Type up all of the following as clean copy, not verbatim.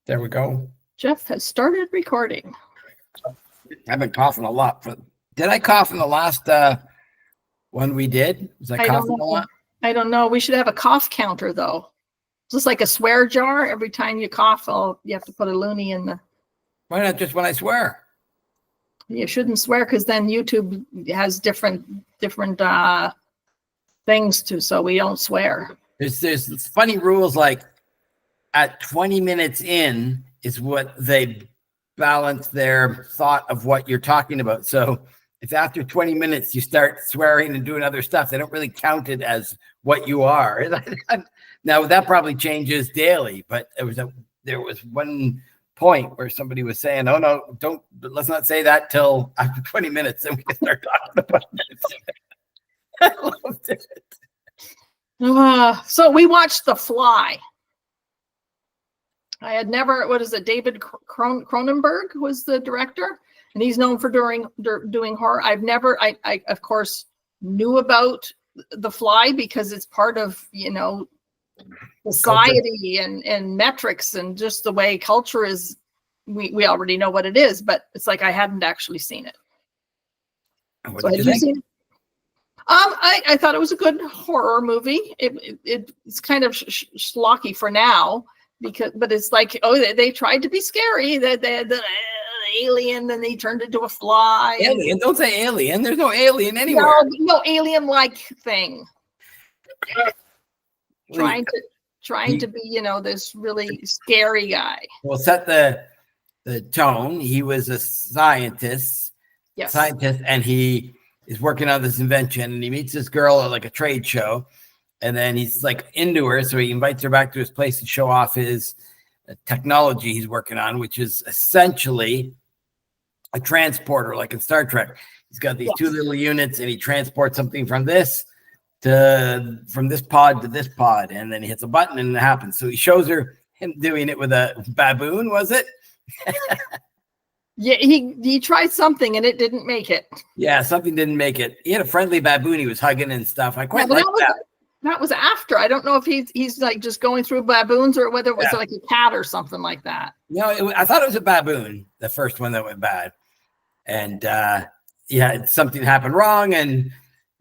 There we go. Jeff has started recording. I've been coughing a lot. Did I cough in the last one we did? Was I coughing a lot? I don't know. We should have a cough counter, though. Just like a swear jar. Every time you cough, you have to put a loonie in the... Why not just when I swear? You shouldn't swear because then YouTube has different things too, so we don't swear. There's funny rules like at 20 minutes in is what they balance their thought of what you're talking about. So if after 20 minutes you start swearing and doing other stuff, they don't really count it as what you are. Now that probably changes daily, but there was one point where somebody was saying, "Oh no, let's not say that till after 20 minutes, then we can start talking about it." I loved it. So we watched The Fly. I had never, David Cronenberg was the director, and he's known for doing horror. I of course knew about The Fly because it's part of, society and metrics and just the way culture is. We already know what it is, but it's like I hadn't actually seen it. So had you seen it? I thought it was a good horror movie. It's kind of schlocky for now but it's like, they tried to be scary. The alien, then they turned into a fly. Alien? Don't say alien. There's no alien anywhere. No alien-like thing. Trying to be, this really scary guy. We'll set the tone. He was a scientist. Yes. And he is working on this invention, and he meets this girl at like a trade show, and then he's like into her, so he invites her back to his place to show off his technology he's working on, which is essentially a transporter, like in Star Trek. He's got these two little units, and he transports something from this pod to this pod, and then he hits a button, and it happens. So he shows her him doing it with a baboon, was it? Yeah, he tried something and it didn't make it. Yeah, something didn't make it. He had a friendly baboon he was hugging and stuff. I quite like that. That was after. I don't know if he's like just going through baboons or whether it was like a cat or something like that. No, I thought it was a baboon, the first one that went bad. And something happened wrong, and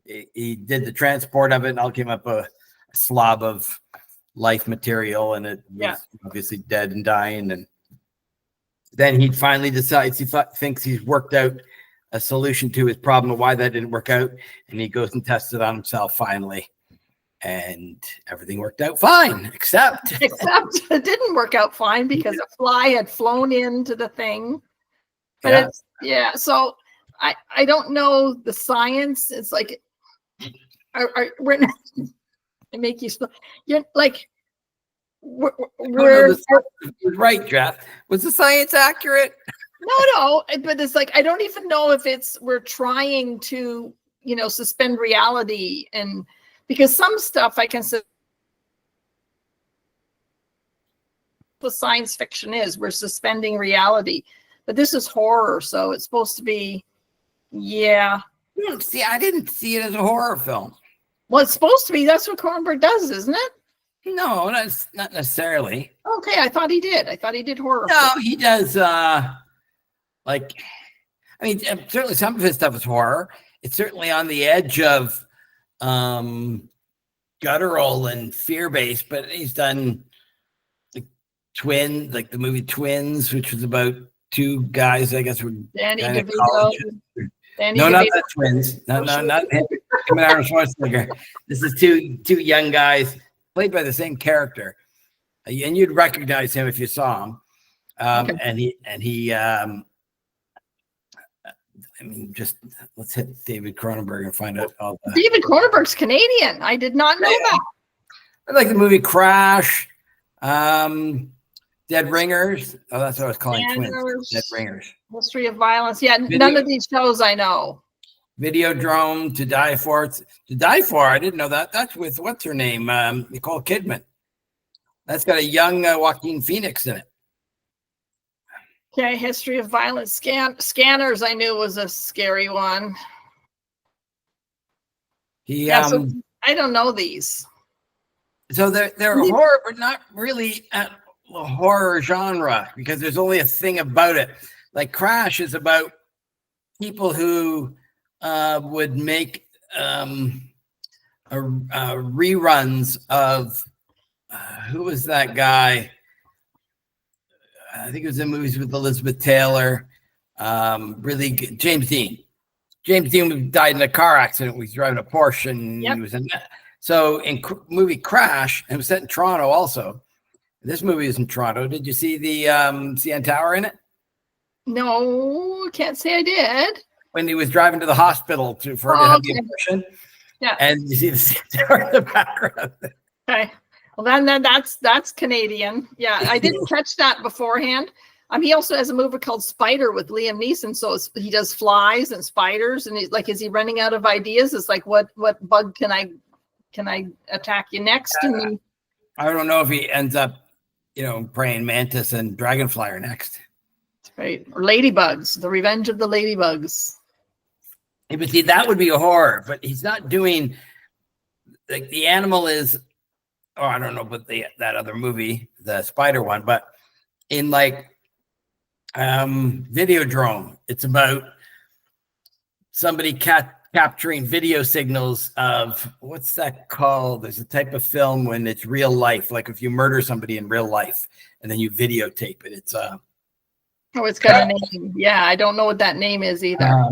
he did the transport of it, and all came up a slob of life material, and it was obviously dead and dying. And then he finally decides thinks he's worked out a solution to his problem of why that didn't work out, and he goes and tests it on himself finally, and everything worked out fine, except it didn't work out fine because a fly had flown into the thing. But so I don't know the science. It's like we're not, it make you you're like. We're right, Jeff. Was the science accurate? No, but it's like I don't even know if we're trying to, suspend reality, and because some stuff I can say what science fiction is, we're suspending reality, but this is horror, so it's supposed to be, See, I didn't see it as a horror film. Well, it's supposed to be. That's what Cronenberg does, isn't it? No, that's not necessarily. Okay, I thought he did. I thought he did horror. No, he does. Certainly some of his stuff is horror. It's certainly on the edge of guttural and fear-based, but he's done like the movie Twins, which was about two guys, I guess, were Danny DeVito. No, not the Twins. No, not him. Him and Arnold Schwarzenegger. This is two young guys played by the same character, and you'd recognize him if you saw him. Okay. And he just let's hit David Cronenberg and find out all that. David Cronenberg's Canadian. I did not know that. I like the movie Crash, Dead Ringers. Oh, that's what I was calling Twins. Dead Ringers. History of Violence. Yeah, none of these shows I know. Videodrome, To Die For. To Die For, I didn't know that. That's with, what's her name? Nicole Kidman. That's got a young Joaquin Phoenix in it. Okay, History of Violence. Scanners, I knew was a scary one. So I don't know these. So they're horror, but not really horror genre because there's only a thing about it. Like Crash is about people who would make reruns of who was that guy? I think it was in movies with Elizabeth Taylor. Really good. James Dean. James Dean died in a car accident. He was driving a Porsche, and he was in that. So in movie Crash, it was set in Toronto also. This movie is in Toronto. Did you see the CN Tower in it? No, can't say I did. When he was driving to the hospital for to have the abortion. Yeah. And you see the CN Tower in the background. Okay. Well, then that's Canadian. Yeah, I didn't catch that beforehand. He also has a movie called Spider with Liam Neeson. So he does flies and spiders, and he's like, is he running out of ideas? It's like, what bug can I attack you next? And I don't know if he ends up, praying mantis and dragonfly are next. Right, or ladybugs, the revenge of the ladybugs. Yeah, but see, that would be a horror. But he's not doing like the animal is. Oh, I don't know, but that other movie, the spider one, but in like Videodrome, it's about somebody capturing video signals of what's that called? There's a type of film when it's real life, like if you murder somebody in real life and then you videotape it. It's it's got a name. Yeah, I don't know what that name is either.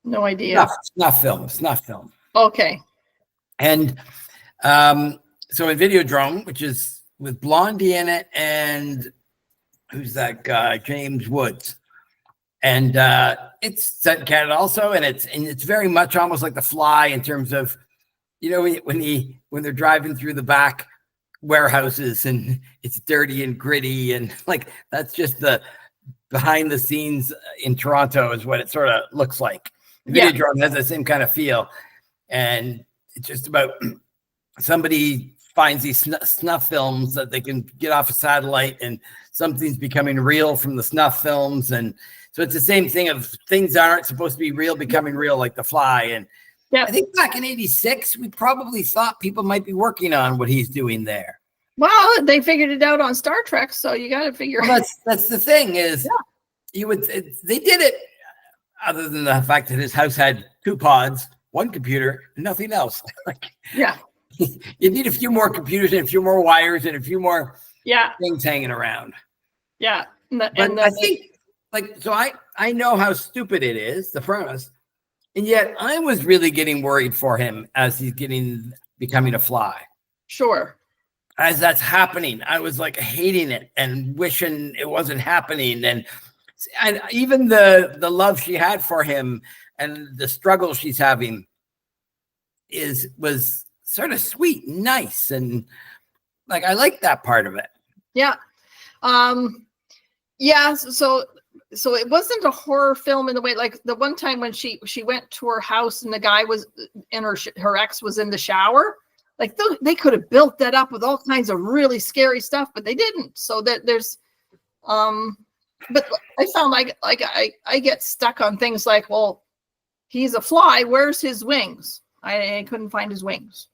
No idea. It's not film. It's not film. Okay. And so in Videodrome, which is with Blondie in it, and who's that guy? James Woods. And it's set in Canada also, and it's very much almost like The Fly in terms of, when they're driving through the back warehouses and it's dirty and gritty, and like that's just the behind the scenes in Toronto is what it sort of looks like. Videodrome has the same kind of feel, and it's just about somebody finds these snuff films that they can get off a satellite, and something's becoming real from the snuff films. And so it's the same thing of things that aren't supposed to be real becoming real, like The Fly. And I think back in '86, we probably thought people might be working on what he's doing there. Well, they figured it out on Star Trek, so you got to figure. Well, that's the thing is, they did it. Other than the fact that his house had 2 pods, 1 computer, and nothing else. You need a few more computers and a few more wires and a few more things hanging around. Yeah. I think, so I know how stupid it is, the premise, and yet I was really getting worried for him as he's becoming a fly. Sure. As that's happening, I was like hating it and wishing it wasn't happening. And even the love she had for him and the struggle she's having was sort of sweet, nice, and like I like that part of it. Yeah. So it wasn't a horror film in the way, like the one time when she went to her house and the guy was in her ex was in the shower. Like they could have built that up with all kinds of really scary stuff, but they didn't. So that there's but I found like I get stuck on things like, well, he's a fly, where's his wings? I couldn't find his wings.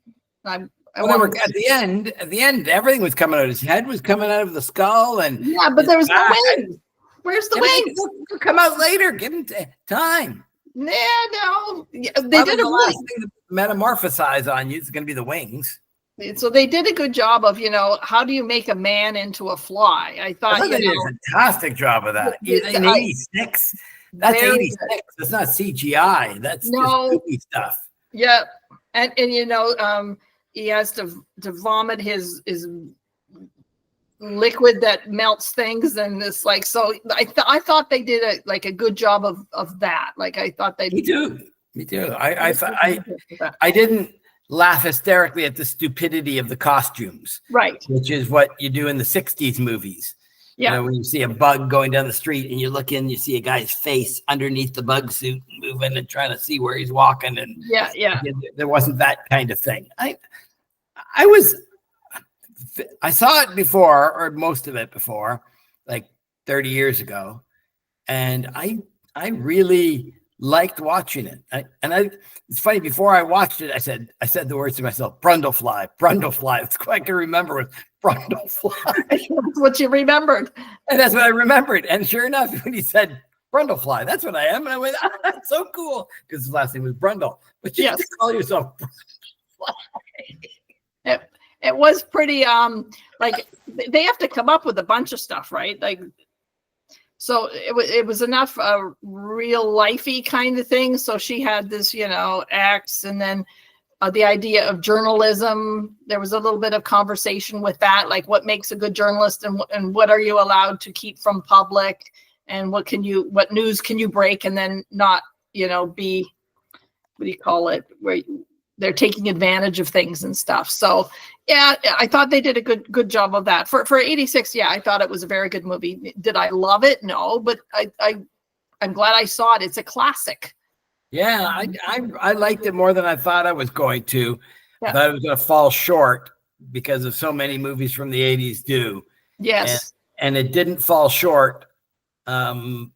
At the end, everything was coming out. His head was coming out of the skull, and but there was no wings. Where's the wings? They'll come out later. Give him time. Yeah, no. They did the last thing to metamorphosize on you is going to be the wings. So they did a good job of, how do you make a man into a fly? I thought they did a fantastic job of that. In '86, that's '86. It's not CGI. That's just movie stuff. Yeah, and he has to vomit his liquid that melts things, and it's like, so I thought they did a good job of that. Like I thought they. Me too. I didn't laugh hysterically at the stupidity of the costumes, right? Which is what you do in the '60s movies. Yeah, when you see a bug going down the street and you look in, you see a guy's face underneath the bug suit moving and trying to see where he's walking. And there wasn't that kind of thing. I saw it before, or most of it before, like 30 years ago, and I really liked watching it. It's funny, before I watched it, I said the words to myself, Brundlefly. That's what I can remember was Brundlefly. That's what you remembered. And that's what I remembered. And sure enough, when he said Brundlefly, that's what I am. And I went, that's so cool. Because his last name was Brundle. But you have to call yourself Brundlefly. It was pretty, like, they have to come up with a bunch of stuff, right? Like, so it was enough real lifey kind of thing. So she had this, acts, and then the idea of journalism. There was a little bit of conversation with that, like what makes a good journalist, and what are you allowed to keep from public, and what news can you break and then not, be, what do you call it, where they're taking advantage of things and stuff. So yeah, I thought they did a good job of that. For 86, yeah, I thought it was a very good movie. Did I love it? No, but I'm glad I saw it. It's a classic. Yeah, I liked it more than I thought I was going to. Yeah. I thought it was going to fall short because of so many movies from the 80s do. Yes. And it didn't fall short. I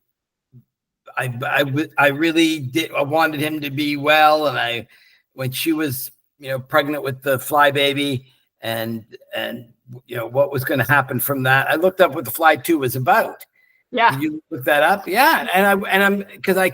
really did. I wanted him to be well, and when she was, pregnant with the Fly baby, and what was going to happen from that. I looked up what the Fly 2 was about. Yeah. Did you look that up? Yeah. Because I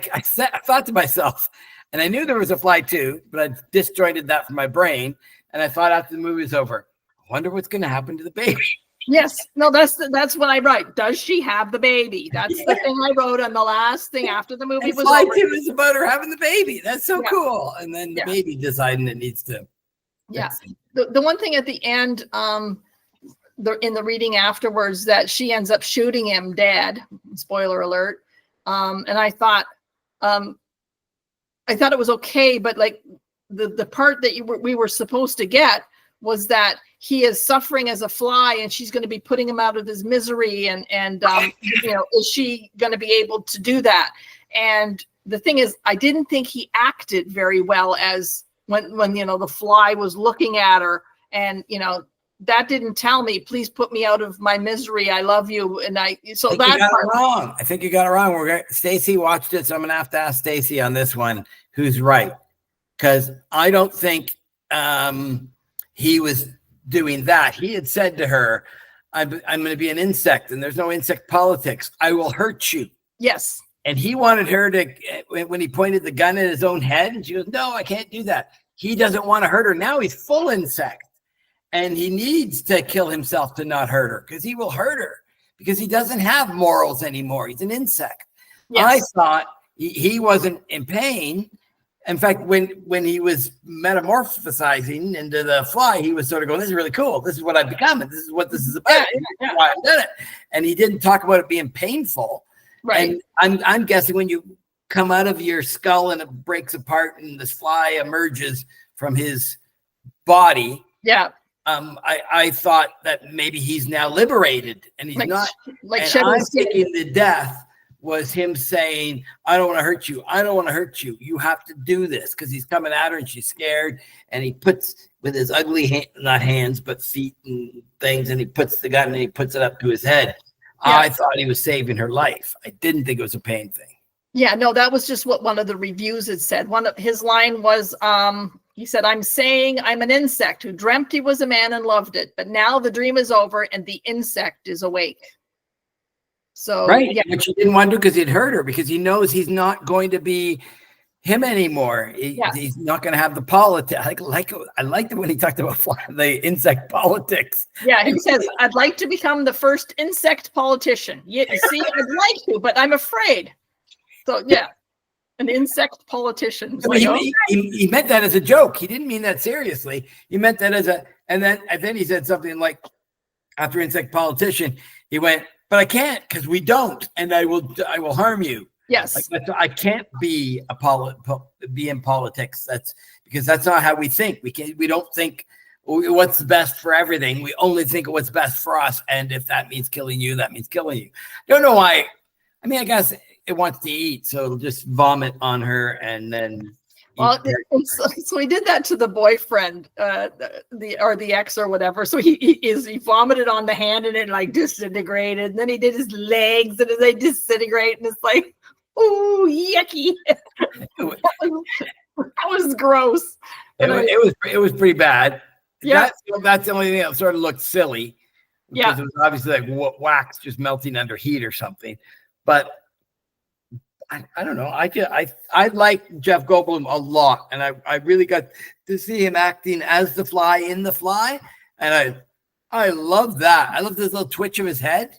thought to myself, and I knew there was a Fly 2, but I disjointed that from my brain. And I thought after the movie was over, I wonder what's going to happen to the baby. Yes. No, that's what I write. Does she have the baby? That's the thing I wrote on the last thing after the movie was Fly over. 2 is about her having the baby. That's so cool. And then the baby deciding it needs to. Yeah. The one thing at the end, in the reading afterwards, that she ends up shooting him dead. Spoiler alert. And I thought it was okay, but like the part that we were supposed to get was that he is suffering as a fly, and she's going to be putting him out of his misery, and is she going to be able to do that? And the thing is, I didn't think he acted very well as when the fly was looking at her, and that didn't tell me, please put me out of my misery, I love you. And I think you got it wrong. I think you got it wrong. Stacy watched it, so I'm gonna have to ask Stacy on this one who's right, because I don't think he was doing that. He had said to her, I'm going to be an insect, and there's no insect politics. I will hurt you. Yes. And he wanted her to, when he pointed the gun at his own head, and she goes, no, I can't do that. He doesn't want to hurt her. Now he's full insect, and he needs to kill himself to not hurt her, because he will hurt her, because he doesn't have morals anymore. He's an insect. Yes. I thought he wasn't in pain. In fact, when he was metamorphosizing into the fly, he was sort of going, this is really cool. This is what I've become. And this is what this is about. Yeah. Why I've done it. And he didn't talk about it being painful. Right. And I'm guessing when you come out of your skull and it breaks apart and this fly emerges from his body. Yeah. I thought that maybe he's now liberated, and he's not. And I'm thinking the death was him saying, I don't want to hurt you. I don't want to hurt you. You have to do this, because he's coming at her and she's scared. And he puts with his ugly, not hands, but feet and things. And he puts the gun and he puts it up to his head. Yeah. I thought he was saving her life. I didn't think it was a pain thing. Yeah, no, that was just what one of the reviews had said. One of his line was, he said, I'm saying I'm an insect who dreamt he was a man and loved it. But now the dream is over and the insect is awake. So right, yeah. Which he didn't want to do because he'd hurt her, because he knows he's not going to be him anymore. He's not going to have the politics. I liked it when he talked about the insect politics. Yeah, he says, I'd like to become the first insect politician. You see, I'd like to, but I'm afraid. So yeah, an insect politician. He meant that as a joke. He didn't mean that seriously. He meant that as and then he said something like, after insect politician, he went, but I can't, because we don't, and I will harm you. Yes, I can't be in politics. That's because that's not how we think. We don't think what's best for everything. We only think of what's best for us, and if that means killing you, that means killing you. I don't know why. I mean, I guess it wants to eat, so it'll just vomit on her and then. Well, so he did that to the boyfriend, the ex or whatever. So he vomited on the hand and it like disintegrated. And then he did his legs and they disintegrate. And it's like, Oh, yucky. That was gross. It was pretty bad. Yeah. That's the only thing that sort of looked silly. Because Yeah. it was obviously like wax just melting under heat or something. But I don't know. I like Jeff Goldblum a lot, and I really got to see him acting as the Fly in The Fly, and I love that. I love this little twitch of his head.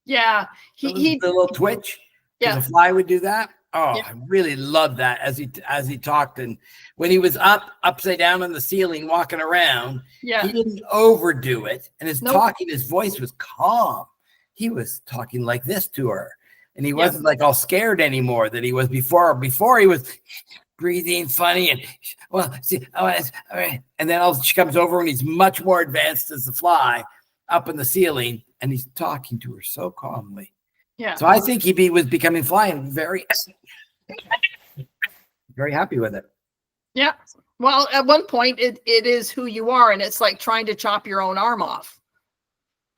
Yeah, the little twitch. Yeah, the Fly would do that. Oh, yeah. I really loved that as he talked, and when he was upside down on the ceiling walking around, Yeah, he didn't overdo it, and his Nope. his voice was calm. He was talking like this to her. And he wasn't like all scared anymore that he was before. Before he was breathing funny and and then she comes over and he's much more advanced as the Fly up in the ceiling, and he's talking to her so calmly. Yeah. So I think he was becoming Fly and very happy with it. Yeah. Well, at one point it is who you are, and it's like trying to chop your own arm off.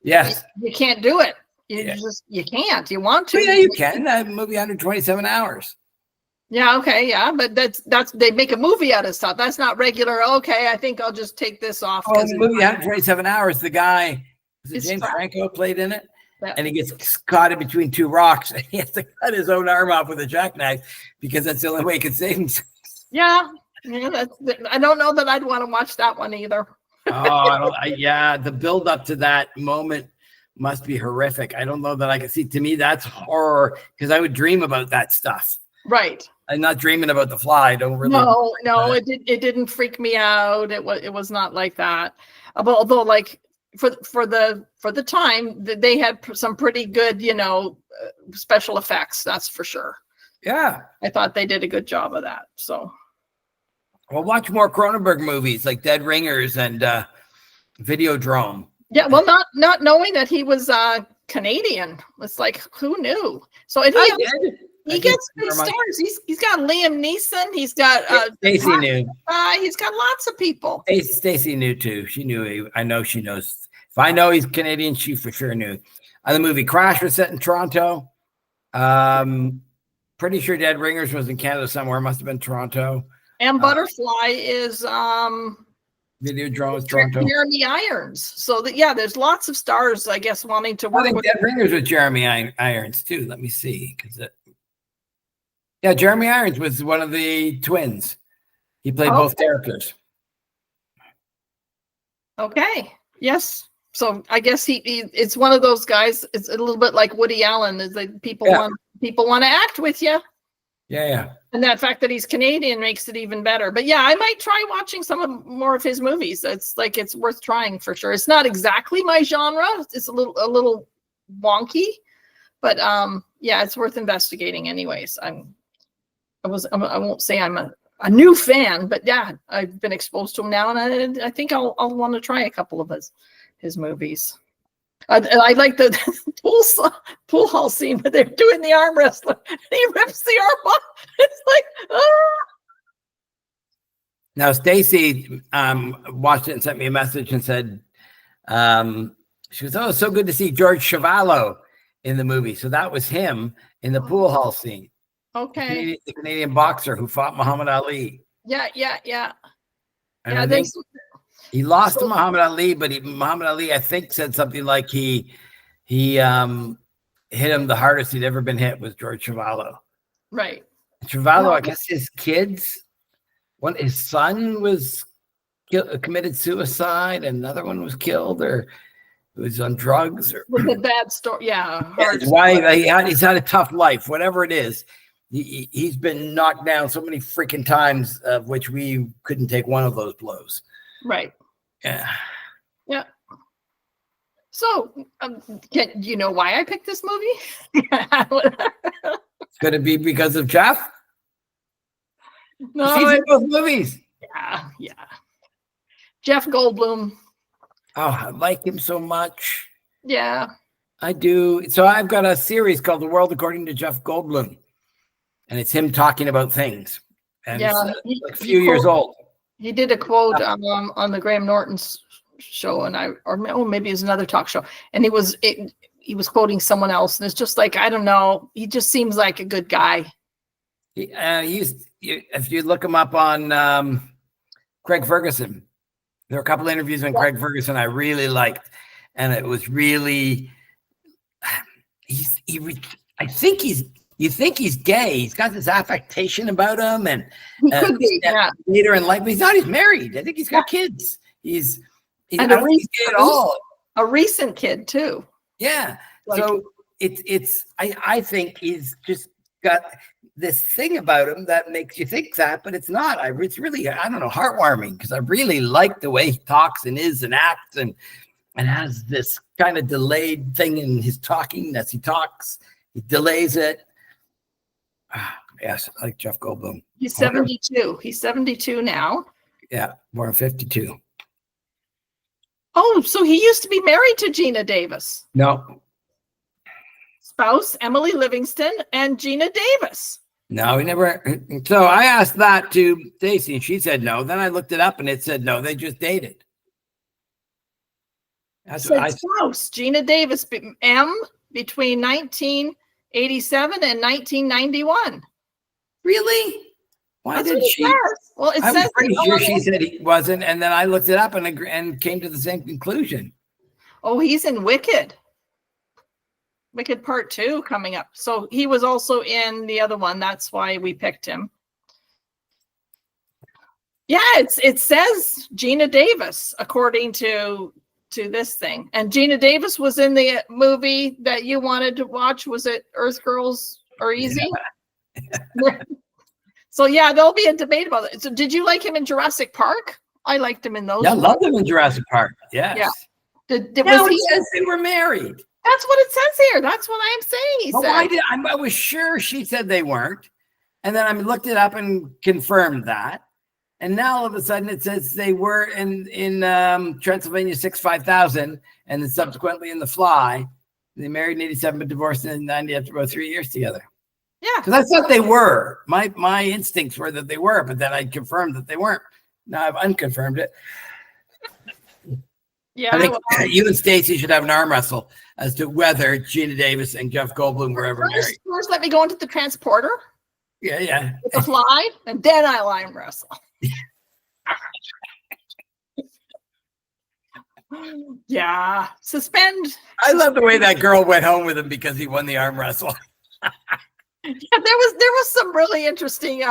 Yes. You can't do it. You can't. You want to? Well, yeah, you can. That movie 127 hours. Yeah. Okay. Yeah, but that's they make a movie out of stuff. That's not regular. Okay, I think I'll just take this off. Oh, the movie 127 hours. The guy, James fine. Franco, played in it, Yeah. and he gets caught in between two rocks, and he has to cut his own arm off with a jackknife because that's the only way he can save himself. Yeah. I don't know that I'd want to watch that one either. The build up to that moment must be horrific. I don't know that I can see. To me, that's horror because I would dream about that stuff. Right. I'm not dreaming about the Fly. I don't really. No, it didn't freak me out. It was not like that. Although, like for the time, they had some pretty good, special effects. That's for sure. Yeah, I thought they did a good job of that. So, well, watch more Cronenberg movies like Dead Ringers and Videodrome. Yeah, well, not knowing that he was Canadian, it's like who knew? So he gets good stars. He's got Liam Neeson. He's got Stacey knew. He's got lots of people. Stacey knew too. She knew. I know she knows. If I know he's Canadian, she for sure knew. The movie Crash was set in Toronto. Pretty sure Dead Ringers was in Canada somewhere. Must have been Toronto. And Butterfly is Videodrome is Toronto. Jeremy Irons. So there's lots of stars, I guess, wanting to work. I think Dead Ringers with Jeremy Irons too. Let me see, Jeremy Irons was one of the twins. He played both characters. Okay. Yes. So I guess it's one of those guys. It's a little bit like Woody Allen. Is that people want to act with you. Yeah. And that fact that he's Canadian makes it even better. But yeah, I might try watching more of his movies. It's worth trying for sure. It's not exactly my genre. It's a little wonky, but it's worth investigating anyways. I won't say I'm a new fan, but yeah, I've been exposed to him now, and I think I'll want to try a couple of his movies. I like the pool hall scene where they're doing the arm wrestling. He rips the arm off. It's like, Now, Stacey watched it and sent me a message and said, she was, it's so good to see George Chavallo in the movie. So that was him in the pool hall scene. Okay. The Canadian boxer who fought Muhammad Ali. Yeah. And I think he lost to Muhammad Ali, but Muhammad Ali, I think, said something like he hit him the hardest he'd ever been hit was George Chavallo. Right. Chavallo, I guess his his son was committed suicide, another one was killed, or was on drugs, or with a bad story. Yeah. His wife, he's had a tough life, whatever it is. He's been knocked down so many freaking times, of which we couldn't take one of those blows. Right. Yeah. So, do you know why I picked this movie? Could it be because of Jeff? No, he's in both movies. Yeah. Jeff Goldblum. Oh, I like him so much. Yeah. I do. So I've got a series called The World According to Jeff Goldblum, and it's him talking about things. And it's like a few years old. He did a quote on the Graham Norton's show, or maybe it's another talk show, and he was quoting someone else, and it's just like, I don't know. He just seems like a good guy. If you look him up on Craig Ferguson, there were a couple interviews on Craig Ferguson I really liked, and it was really you think he's gay. He's got this affectation about him, and he could be, later in life, but he's not. He's married. I think he's got kids. He's and I don't think he's gay at all. A recent kid too. Yeah. Like, so I think he's just got this thing about him that makes you think that, but it's not. It's really, I don't know, heartwarming, because I really like the way he talks and is and acts and has this kind of delayed thing in his talking as he talks. He delays it. Yes, I like Jeff Goldblum. He's 72. He's 72 now. Yeah, born 52. Oh, so he used to be married to Gina Davis. No. Spouse, Emily Livingston, and Gina Davis. No, he never. So I asked that to Stacy, and she said no. Then I looked it up, and it said no, they just dated. That's what spouse, Gina Davis, M, between 1987 and 1991. Really? Why did she? Well, it I says was pretty sure she said he wasn't, and then I looked it up and came to the same conclusion. Oh, he's in Wicked. Wicked Part 2 coming up. So he was also in the other one. That's why we picked him. Yeah, it says Gina Davis according to this thing. And Gina Davis was in the movie that you wanted to watch. Was it Earth Girls Are Easy? Yeah. So yeah, there'll be a debate about it. So did you like him in Jurassic Park? I liked him in those. Yeah, I loved him in Jurassic Park. Yes. Yeah. He says they were married. That's what it says here. That's what I'm saying. He said. I was sure she said they weren't. And then I looked it up and confirmed that. And now all of a sudden it says they were in Transylvania 65000, and then subsequently in The Fly. They married in 87 but divorced in 90 after about 3 years together. Yeah. Because I thought they were. My instincts were that they were, but then I confirmed that they weren't. Now I've unconfirmed it. Yeah. I think you and Stacy should have an arm wrestle as to whether Gina Davis and Jeff Goldblum were ever married. First, let me go into the transporter. Yeah. With The Fly, and then I'll arm wrestle. Yeah. Suspend. I love the way that girl went home with him because he won the arm wrestle. Yeah, there was some really interesting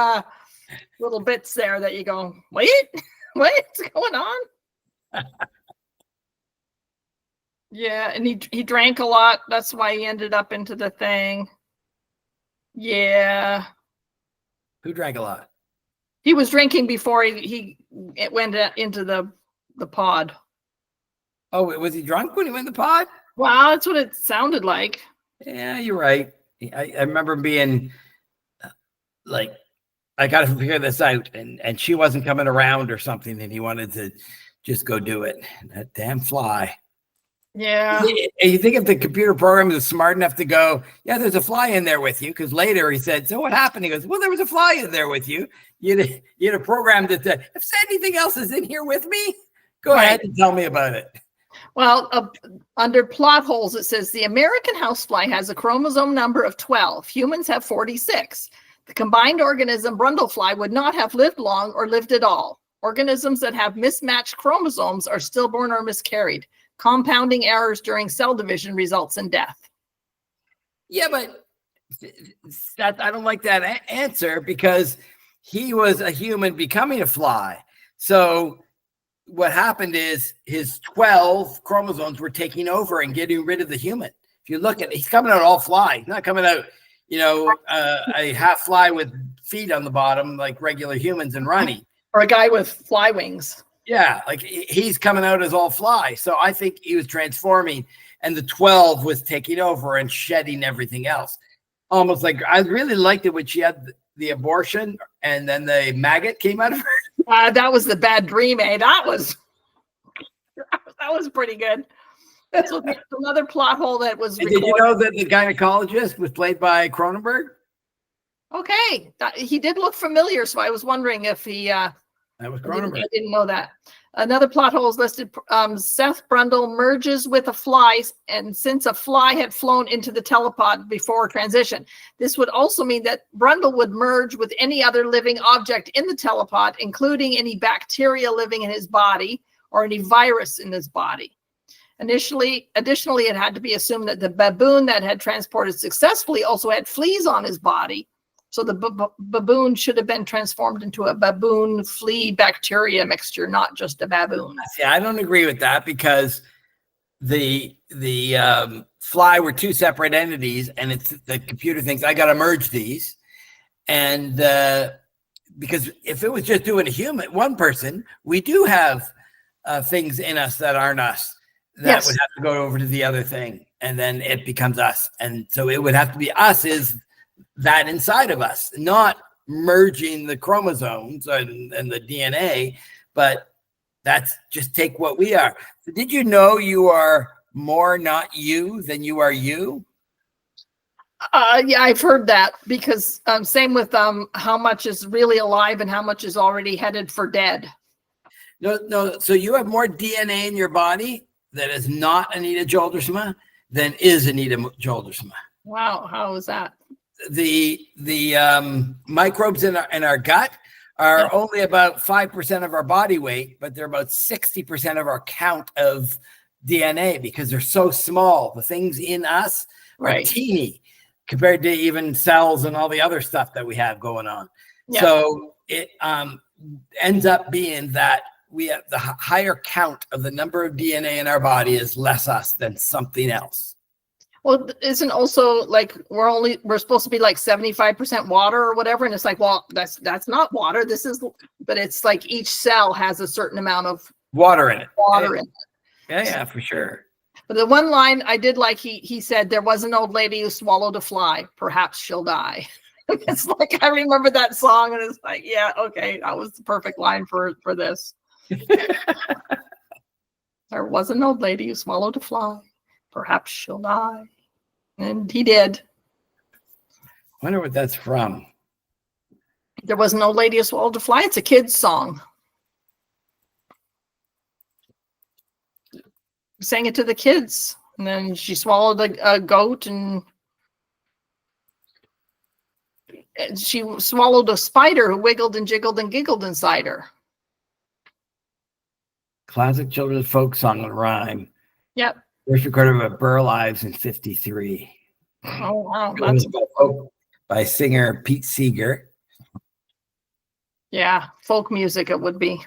little bits there that you go, what's going on? Yeah, and he drank a lot. That's why he ended up into the thing. Yeah. Who drank a lot? He was drinking before he went into the pod. Oh, was he drunk when he went in the pod? Wow, that's what it sounded like. Yeah, you're right. I remember being like, I got to figure this out, and she wasn't coming around or something, and he wanted to just go do it. That damn fly. Yeah. You think if the computer program is smart enough to go, yeah, there's a fly in there with you, because later he said, so what happened? He goes, well, there was a fly in there with you. You'd have programmed it to, if anything else is in here with me, go ahead and tell me about it. Well, under plot holes, it says the American housefly has a chromosome number of 12. Humans have 46. The combined organism brundlefly would not have lived long or lived at all. Organisms that have mismatched chromosomes are stillborn or miscarried. Compounding errors during cell division results in death. Yeah, but I don't like that answer, because he was a human becoming a fly. So what happened is his 12 chromosomes were taking over and getting rid of the human. If you look at it, he's coming out all fly. He's not coming out, a half fly with feet on the bottom like regular humans and running. Or a guy with fly wings. Yeah, like he's coming out as all fly. So I think he was transforming, and the 12 was taking over and shedding everything else. Almost like, I really liked it when she had the abortion and then the maggot came out of her. That was the bad dream, eh? That was pretty good. So another plot hole that was recorded. Did you know that the gynecologist was played by Cronenberg? Okay, he did look familiar, so I was wondering if he. That was I Cronenberg. didn't know that. Another plot hole is listed. Seth Brundle merges with a fly, and since a fly had flown into the telepod before transition, this would also mean that Brundle would merge with any other living object in the telepod, including any bacteria living in his body or any virus in his body. Additionally, it had to be assumed that the baboon that had transported successfully also had fleas on his body. So the baboon should have been transformed into a baboon flea bacteria mixture, not just a baboon. See, I don't agree with that because the fly were two separate entities, and it's the computer thinks I got to merge these, and because if it was just doing one person, we do have things in us that aren't us that would have to go over to the other thing, and then it becomes us, and so it would have to be us is that inside of us, not merging the chromosomes and the DNA, but that's just take what we are. So did you know you are more not you than you are you? Yeah, I've heard that because same with how much is really alive and how much is already headed for dead. No. So you have more DNA in your body that is not Anita Joldersma than is Anita Joldersma. Wow, how is that? The microbes in our gut are only about 5% of our body weight, but they're about 60% of our count of DNA because they're so small. The things in us are teeny compared to even cells and all the other stuff that we have going on. Yeah. So it ends up being that we have the higher count of the number of DNA in our body is less us than something else. Well, isn't also like we're supposed to be like 75% water or whatever, and it's like, well, that's not water. This is, but it's like each cell has a certain amount of water in it. Yeah, for sure. But the one line I did like, he said, there was an old lady who swallowed a fly. Perhaps she'll die. It's like I remember that song, and it's like, yeah, okay, that was the perfect line for this. There was an old lady who swallowed a fly. Perhaps she'll die. And he did. I wonder what that's from. There was an old lady who swallowed a fly. It's a kid's song. Sang it to the kids. And then she swallowed a goat, and she swallowed a spider who wiggled and jiggled and giggled inside her. Classic children's folk song and rhyme. Yep. First recorded by Burl Ives in 1953. Oh, wow. That's by singer Pete Seeger. Yeah, folk music it would be.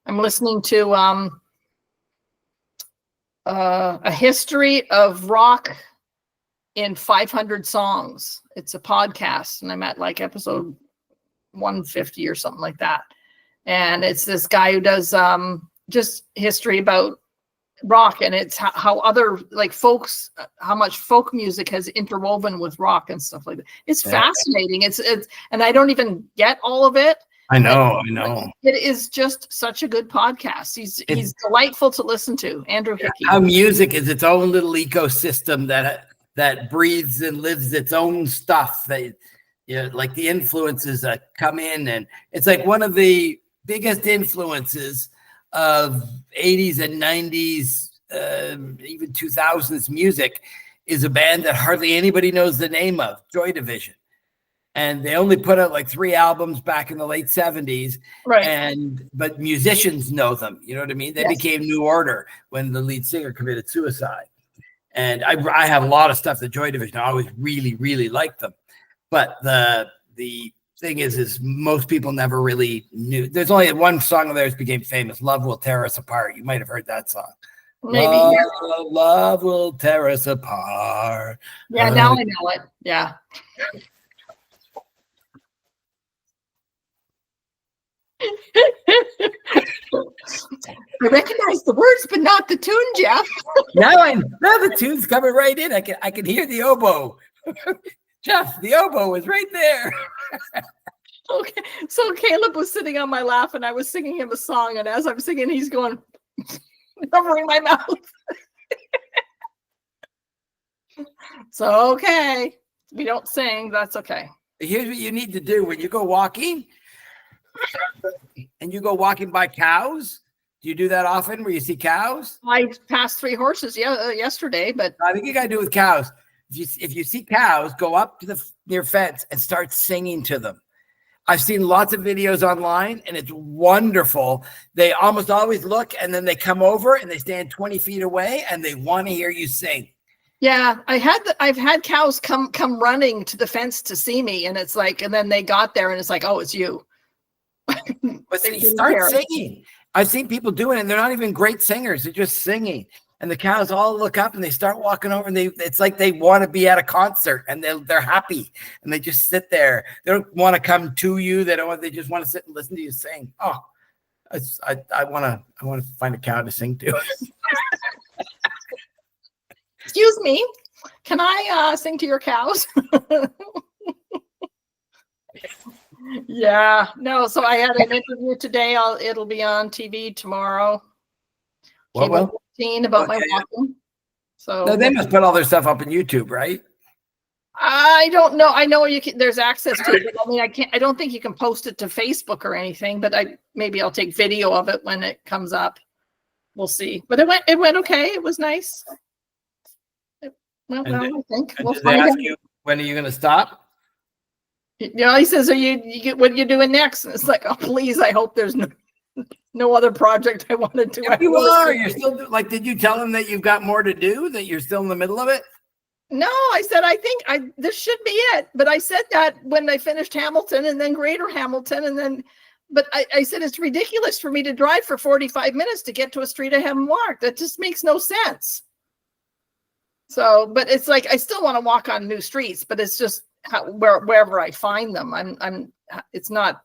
I'm listening to a history of rock in 500 songs. It's a podcast, and I'm at like episode 150 or something like that. And it's this guy who does just history about rock, and it's how other like folks, how much folk music has interwoven with rock and stuff like that. It's fascinating. It's and I don't even get all of it. I know. It is just such a good podcast. He's delightful to listen to. Andrew Hickey. How music is its own little ecosystem that breathes and lives its own stuff. That like the influences that come in, and it's like one of the biggest influences of 80s and 90s, even 2000s music is a band that hardly anybody knows the name of, Joy Division. And they only put out like 3 albums back in the late 70s. Right. But musicians know them. You know what I mean? They became New Order when the lead singer committed suicide. And I have a lot of stuff that Joy Division. I always really, really liked them. But the thing is most people never really knew. There's only one song of theirs became famous, Love Will Tear Us Apart. You might have heard that song. Maybe. Love will tear us apart. Yeah, now I know it. Yeah. I recognize the words, but not the tune, Jeff. now the tune's coming right in. I can hear the oboe. Jeff, the oboe is right there. Okay, so Caleb was sitting on my lap, and I was singing him a song, and as I'm singing, he's going, covering my mouth. So, okay, we don't sing. That's okay. Here's what you need to do when you go walking. and you go walking by cows? Do you do that often where you see cows? I passed 3 horses yesterday, but I think you got to do it with cows. If you see cows, go up to the near fence and start singing to them. I've seen lots of videos online, and it's wonderful. They almost always look, and then they come over and they stand 20 feet away, and they want to hear you sing. Yeah, I've had cows come running to the fence to see me, and it's like, and then they got there, and it's like, oh, it's you. But they start singing. I've seen people doing it, and they're not even great singers. They're just singing. And the cows all look up and they start walking over, and it's like they want to be at a concert, and they're happy, and they just sit there. They don't want to come to you. They just want to sit and listen to you sing. Oh, I want to find a cow to sing to. Excuse me, can I sing to your cows? Yeah, no. So I had an interview today. It'll be on TV tomorrow. Well, about my walking. So no, they must put all their stuff up on YouTube, right? I don't know. I know there's access to it. But I mean, I don't think you can post it to Facebook or anything. But maybe I'll take video of it when it comes up. We'll see. But it went okay. It was nice. Well, I think we'll find out. You, when are you going to stop? He says, "Are you what are you doing next?" And it's like, oh, please! I hope there's no other project I want to do. Yeah, you are. You're still like. Did you tell him that you've got more to do? That you're still in the middle of it? No, I said I think this should be it. But I said that when I finished Hamilton and then Greater Hamilton and then. But I said it's ridiculous for me to drive for 45 minutes to get to a street I haven't walked. That just makes no sense. So, but it's like I still want to walk on new streets, but it's just wherever I find them. It's not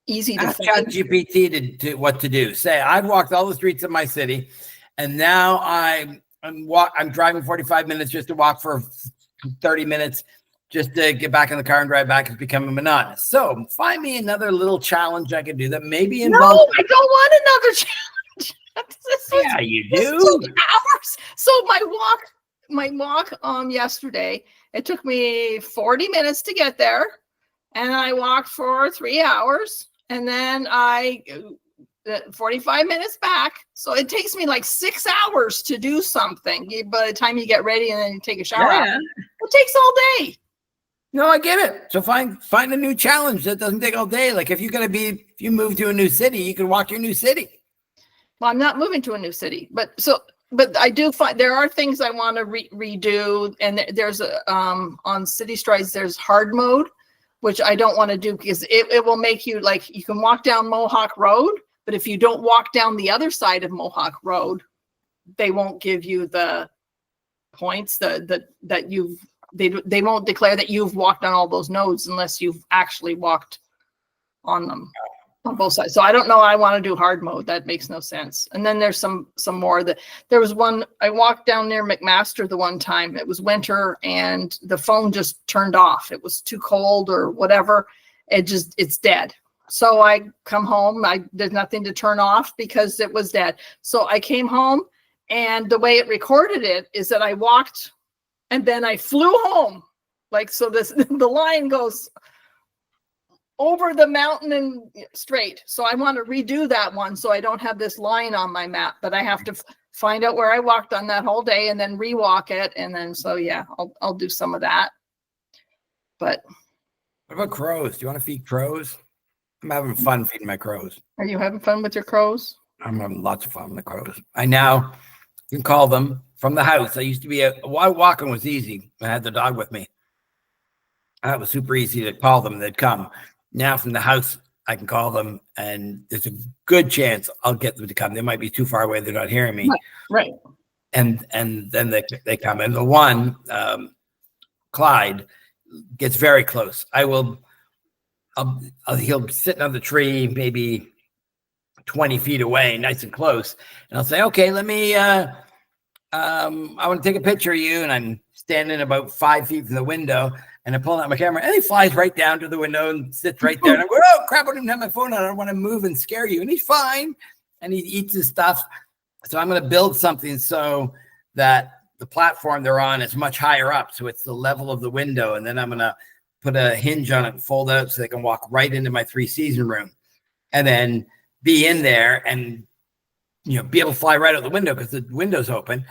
easy to find. ChatGPT to what to do. Say I've walked all the streets of my city, and now I'm driving 45 minutes just to walk for 30 minutes just to get back in the car and drive back. It's becoming monotonous. So find me another little challenge I can do that maybe involves. No, I don't want another challenge. Yeah, you do. 2 hours. So my walk yesterday, it took me 40 minutes to get there, and I walked for 3 hours, and then 45 minutes back. So it takes me like 6 hours to do something. By the time you get ready and then you take a shower, it takes all day. No, I get it. So find a new challenge that doesn't take all day. Like if you move to a new city, you can walk your new city. Well, I'm not moving to a new city, but I do find there are things I want to redo. And there's on City Strides, there's hard mode, which I don't want to do because it will make you like, you can walk down Mohawk Road, but if you don't walk down the other side of Mohawk Road, they won't give you the points that you've, they won't declare that you've walked on all those nodes unless you've actually walked on them. On both sides. So I don't know. I want to do hard mode. That makes no sense. And then there's some more that there was one, I walked down near McMaster the one time. It was winter and the phone just turned off. It was too cold or whatever. It's dead. So I come home. There's nothing to turn off because it was dead. So I came home, and the way it recorded it is that I walked and then I flew home. Like, so the line goes over the mountain and straight. So I want to redo that one so I don't have this line on my map, but I have to find out where I walked on that whole day and then rewalk it. And then, so yeah, I'll do some of that. But what about crows? Do you want to feed crows? I'm having fun feeding my crows. Are you having fun with your crows? I'm having lots of fun with the crows. I now can call them from the house. I used to be walking was easy. I had the dog with me. That was super easy to call them. They'd come. Now from the house, I can call them, and there's a good chance I'll get them to come. They might be too far away; they're not hearing me. Right. And then they come. And the one, Clyde, gets very close. He'll be sitting on the tree, maybe 20 feet away, nice and close, and I'll say, "Okay, let me. I want to take a picture of you," and I'm standing about 5 feet from the window. And I pull out my camera, and he flies right down to the window and sits right there. And I'm going, oh, crap, I don't even have my phone on. I don't want to move and scare you. And he's fine. And he eats his stuff. So I'm going to build something so that the platform they're on is much higher up. So it's the level of the window. And then I'm going to put a hinge on it and fold it out so they can walk right into my 3-season room. And then be in there and, be able to fly right out the window because the window's open,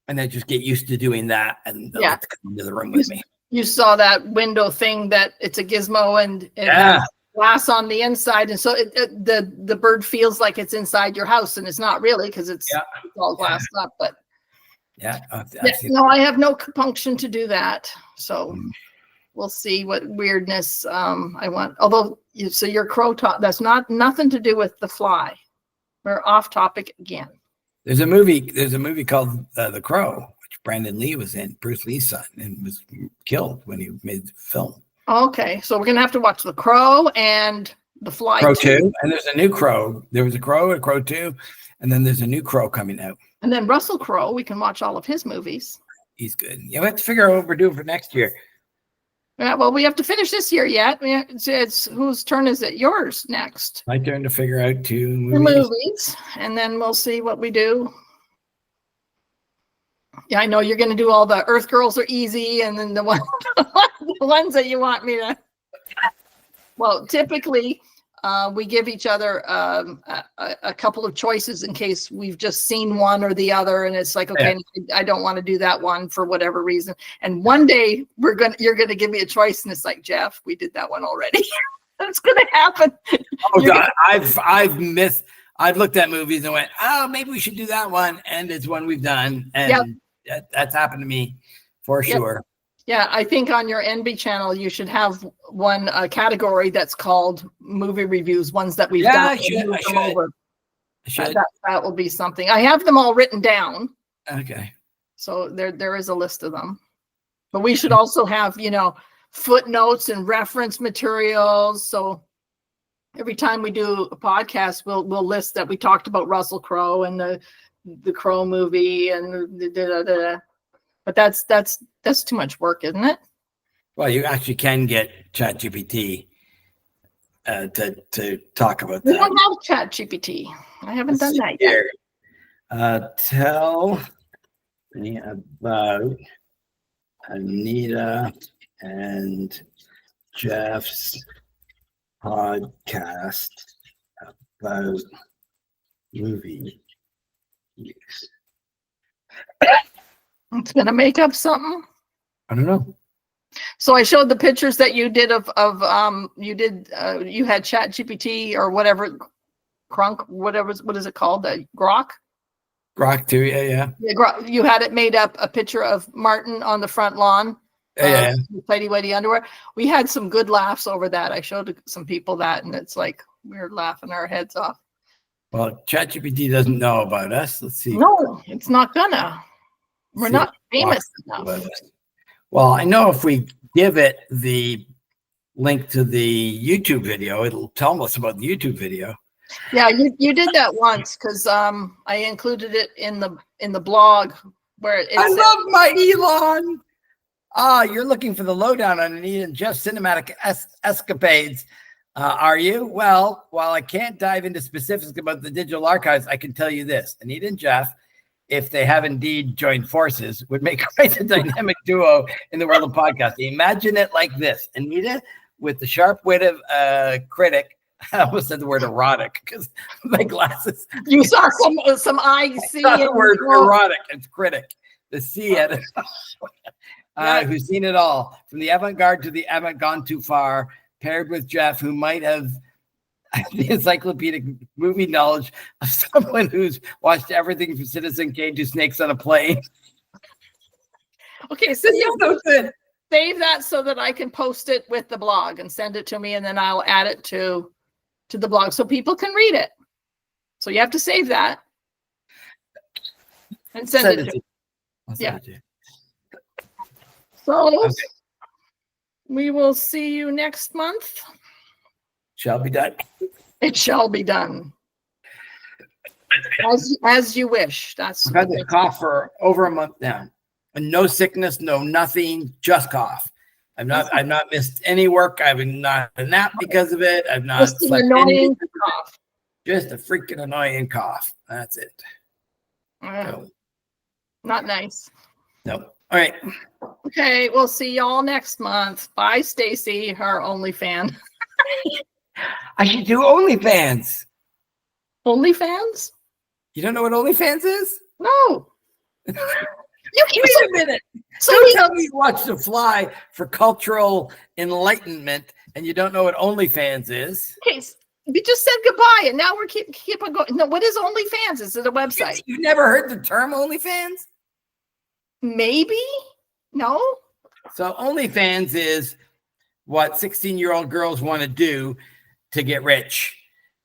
and then just get used to doing that, and they'll get to come into the room with me. You saw that window thing that it's a gizmo and it has glass on the inside, and so the bird feels like it's inside your house, and it's not really because it's all glassed up. But I have no compunction to do that, so we'll see what weirdness I want. Although, so your crow talk, that's nothing to do with The Fly. We're off topic again. There's a movie called The Crow, which Brandon Lee was in, Bruce Lee's son, and was killed when he made the film. Okay, so we're gonna have to watch The Crow and The Fly. Crow 2, and there's a new Crow. There was a Crow 2, and then there's a new Crow coming out. And then Russell Crowe, we can watch all of his movies. He's good. We have to figure out what we're doing for next year. Yeah, well, we have to finish this year yet. It's whose turn is it? Yours next. My turn to figure out 2 movies. The movies, and then we'll see what we do. Yeah, I know you're going to do all the Earth Girls Are Easy, and then the ones that you want me to. Well, typically, we give each other a couple of choices in case we've just seen one or the other, and it's like, okay, I don't want to do that one for whatever reason. And one day you're gonna give me a choice, and it's like, Jeff, we did that one already. That's gonna happen. Oh God, I've looked at movies and went, oh, maybe we should do that one, and it's one we've done, and that's happened to me for sure. Yeah, I think on your NB channel, you should have one category that's called movie reviews, ones that we've done. I should. That will be something. I have them all written down. Okay. So there is a list of them. But we should also have, footnotes and reference materials. So every time we do a podcast, we'll list that we talked about Russell Crowe and the Crow movie and But that's too much work, isn't it? Well, you actually can get ChatGPT to talk about that. We don't have ChatGPT. I haven't done that yet. Tell me about Anita and Jeff's podcast about movie use. It's gonna make up something. I don't know. So I showed the pictures that you did of you had Chat GPT or whatever, Crunk, what is it called? Grok 2, yeah. You had it made up a picture of Martin on the front lawn. Tidy whitey underwear. We had some good laughs over that. I showed some people that, and it's like we were laughing our heads off. Well, ChatGPT doesn't know about us. Let's see. No, it's not gonna. We're not famous enough. Well, I know if we give it the link to the YouTube video, it'll tell us about the YouTube video. Yeah, you did that once because I included it in the blog where I love my Elon. You're looking for the lowdown on Anita and Jeff's cinematic escapades. Are you? Well, while I can't dive into specifics about the digital archives, I can tell you this. Anita and Jeff, if they have indeed joined forces, would make quite a dynamic duo in the world of podcasting. Imagine it like this. Anita, with the sharp wit of critic, I almost said the word erotic because my glasses. You saw some I see. The word erotic. It's critic. The C at it. Who's seen it all, from the avant-garde to the haven't gone too far, paired with Jeff, who might have the encyclopedic movie knowledge of someone who's watched everything from Citizen Kane to Snakes on a Plane. Okay, so you so good. Save that so that I can post it with the blog and send it to me, and then I'll add it to the blog so people can read it. So you have to save that and send it to me. So we will see you next month. Shall be done. It shall be done. As you wish. I've had the cough for over a month now. And no sickness, no nothing, just cough. I've not missed any work. I've not a nap because of it. I've not just slept annoying cough. Just a freaking annoying cough. That's it. Not nice. No. All right. Okay, we'll see y'all next month. Bye, Stacy, our only fan. I should do OnlyFans. OnlyFans? You don't know what OnlyFans is? No. You Wait a minute. So Don't tell me you watch The Fly for cultural enlightenment and you don't know what OnlyFans is. Okay, we just said goodbye and now we're keep on going. No, what is OnlyFans? Is it a website? You never heard the term OnlyFans? Maybe. No. So OnlyFans is what 16-year-old girls want to do to get rich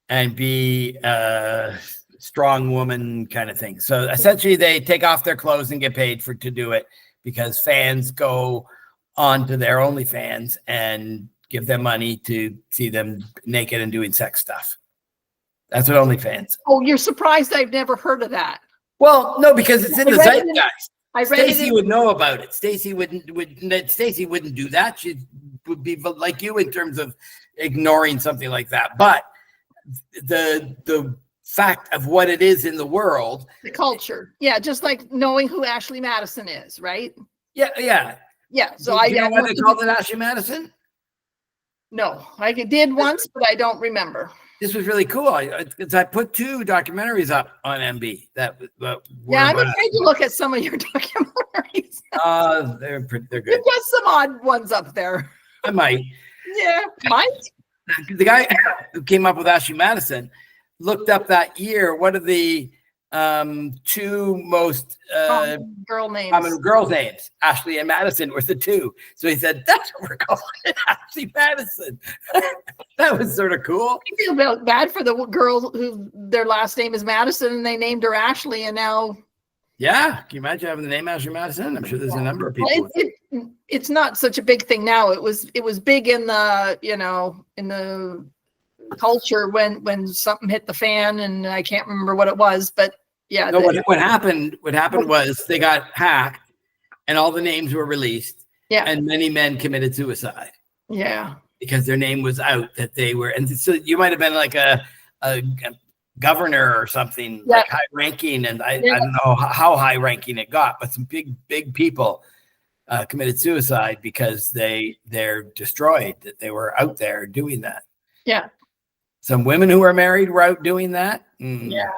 and be a strong woman kind of thing. So essentially they take off their clothes and get paid to do it because fans go onto their OnlyFans and give them money to see them naked and doing sex stuff. That's what OnlyFans. Oh, you're surprised I've never heard of that. Well, no, because it's in the zeitgeist. I read Stacy would know about it. Stacy wouldn't do that. She would be like you in terms of ignoring something like that. But the fact of what it is in the world, the culture, yeah, just like knowing who Ashley Madison is, right? Yeah. So you know why they called it Ashley Madison? No, I did once, but I don't remember. This was really cool. I put 2 documentaries up on MB. I've been trying to look at some of your documentaries. They're good. You've got some odd ones up there. I might. Yeah, might. The guy who came up with Ashley Madison looked up that year. What are the 2 most common girls' names? Ashley and Madison were the 2. So he said, "That's what we're calling it, Ashley Madison." That was sort of cool. I feel bad for the girl who their last name is Madison and they named her Ashley, and now. Yeah, can you imagine having the name Ashley Madison? I'm sure there's a number of people. It's not such a big thing now. It was big in the in the culture when something hit the fan, and I can't remember what it was, but yeah. No, what happened was they got hacked, and all the names were released. Yeah, and many men committed suicide. Yeah, because their name was out that they were, and so you might have been like a governor or something, like high ranking, and I don't know how high ranking it got, but some big people committed suicide because they're destroyed that they were out there doing that. Yeah. Some women who are married were out doing that. Yeah.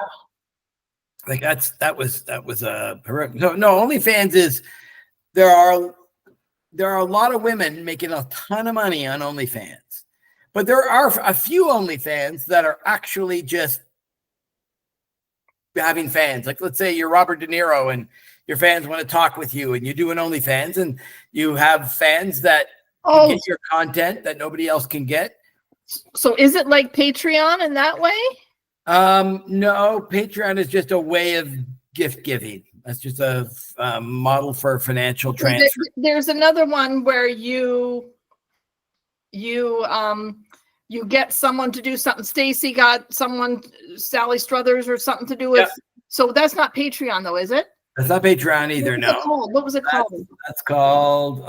Like that was a horrific. No, OnlyFans is there are a lot of women making a ton of money on OnlyFans, but there are a few OnlyFans that are actually just having fans. Like, let's say you're Robert De Niro and your fans want to talk with you, and you do an OnlyFans, and you have fans that get your content that nobody else can get. So is it like Patreon in that way? No, Patreon is just a way of gift giving. That's just a model for financial transfer. There's another one where you get someone to do something. Stacy got someone, Sally Struthers or something to do with. Yeah. So that's not Patreon though, is it? That's not Patreon either. What was it called? That's called.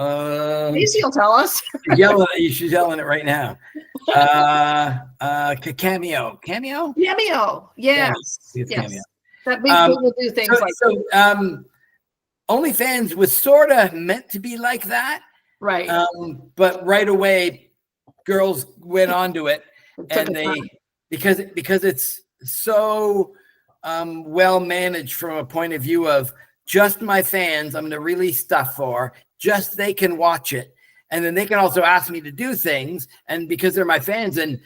Stacy will tell us. She's yelling it right now. Cameo. Cameo. Yes. Cameo. That we will do things OnlyFans was sort of meant to be like that, right? But right away, girls went onto it, and because it's so well managed from a point of view of just my fans. I'm going to release stuff for just they can watch it, and then they can also ask me to do things, and because they're my fans, and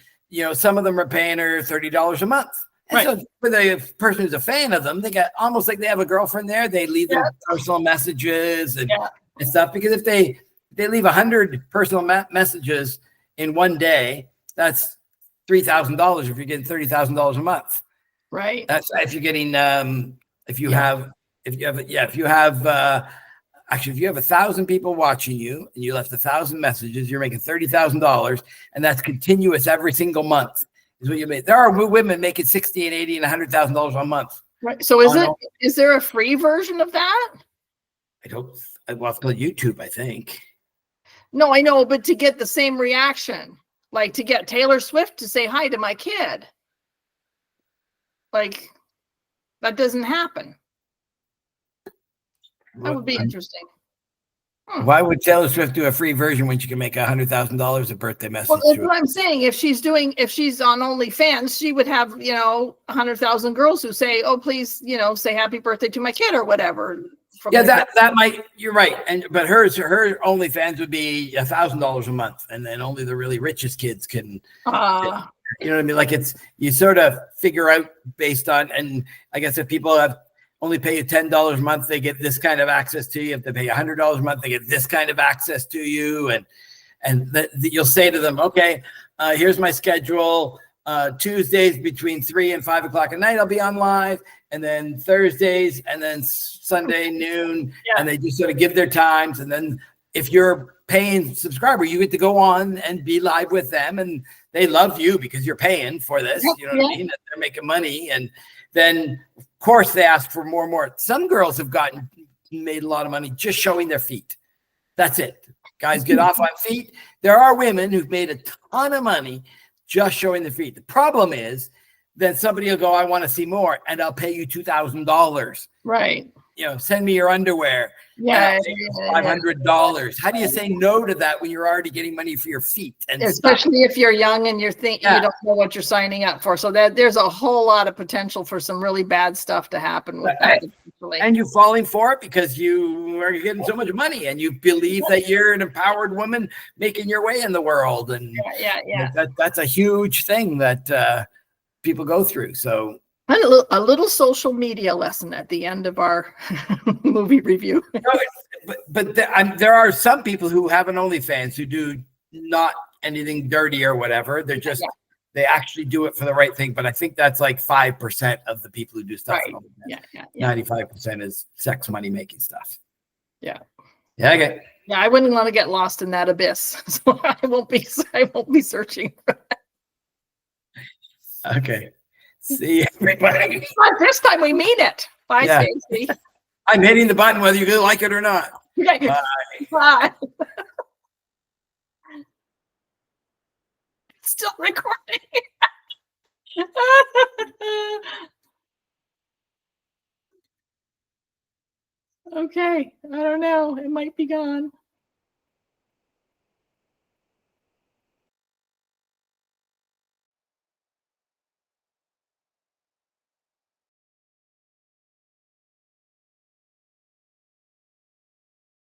some of them are paying her $30 a month. And so for the person who's a fan of them, they got almost like they have a girlfriend there. They leave them personal messages and stuff, because if they leave 100 personal messages in one day, that's $3,000 if you're getting $30,000 a month. Right. That's if you're getting if you have 1,000 people watching you and you left 1,000 messages, you're making $30,000, and that's continuous every single month. Is what you make. There are women making $60,000 and $80,000 and $100,000 a month. Right. So is there a free version of that? Well, it's called YouTube, I think. No, I know, but to get the same reaction, like to get Taylor Swift to say hi to my kid, like that doesn't happen. That would be interesting. Why would Taylor Swift do a free version when she can make $100,000 a birthday message? Well, that's what I'm saying. If she's on OnlyFans, she would have, 100,000 girls who say, "Oh, please, say happy birthday to my kid," or whatever. Yeah, that might. You're right, but her OnlyFans would be $1,000 a month, and then only the really richest kids can. You know what I mean? Like you sort of figure out based on, and I guess if people only pay you $10 a month, they get this kind of access to you. If they pay $100 a month, they get this kind of access to you, and you'll say to them, "Okay, here's my schedule. Tuesdays between 3 and 5 o'clock at night, I'll be on live, and then Thursdays, and then Sunday noon." Yeah. And they just sort of give their times, and then if you're paying subscriber, you get to go on and be live with them, and they love you because you're paying for this. You know what I mean? They're making money, and then of course they ask for more and more. Some girls have made a lot of money just showing their feet. That's it. Guys get off on feet. There are women who've made a ton of money just showing the feet. The problem is then somebody will go, "I want to see more," and I'll pay you $2,000. Right. Send me your underwear. Yeah. $500. How do you say no to that when you're already getting money for your feet? And especially if you're young and you don't know what you're signing up for. So there's a whole lot of potential for some really bad stuff to happen with that. And you're falling for it because you are getting so much money and you believe that you're an empowered woman making your way in the world. And that's a huge thing that people go through. So a little social media lesson at the end of our movie review. but there are some people who have an OnlyFans who do not anything dirty or whatever. They're just they actually do it for the right thing. But I think that's like 5% of the people who do stuff. Right. 95% is sex money making stuff. Yeah. Yeah. Okay. Yeah, I wouldn't want to get lost in that abyss, so I won't be searching for that. Okay. See everybody. This time we mean it. Bye, Stacey. I'm hitting the button whether you like it or not. Bye. Bye. Still recording. Okay. I don't know. It might be gone.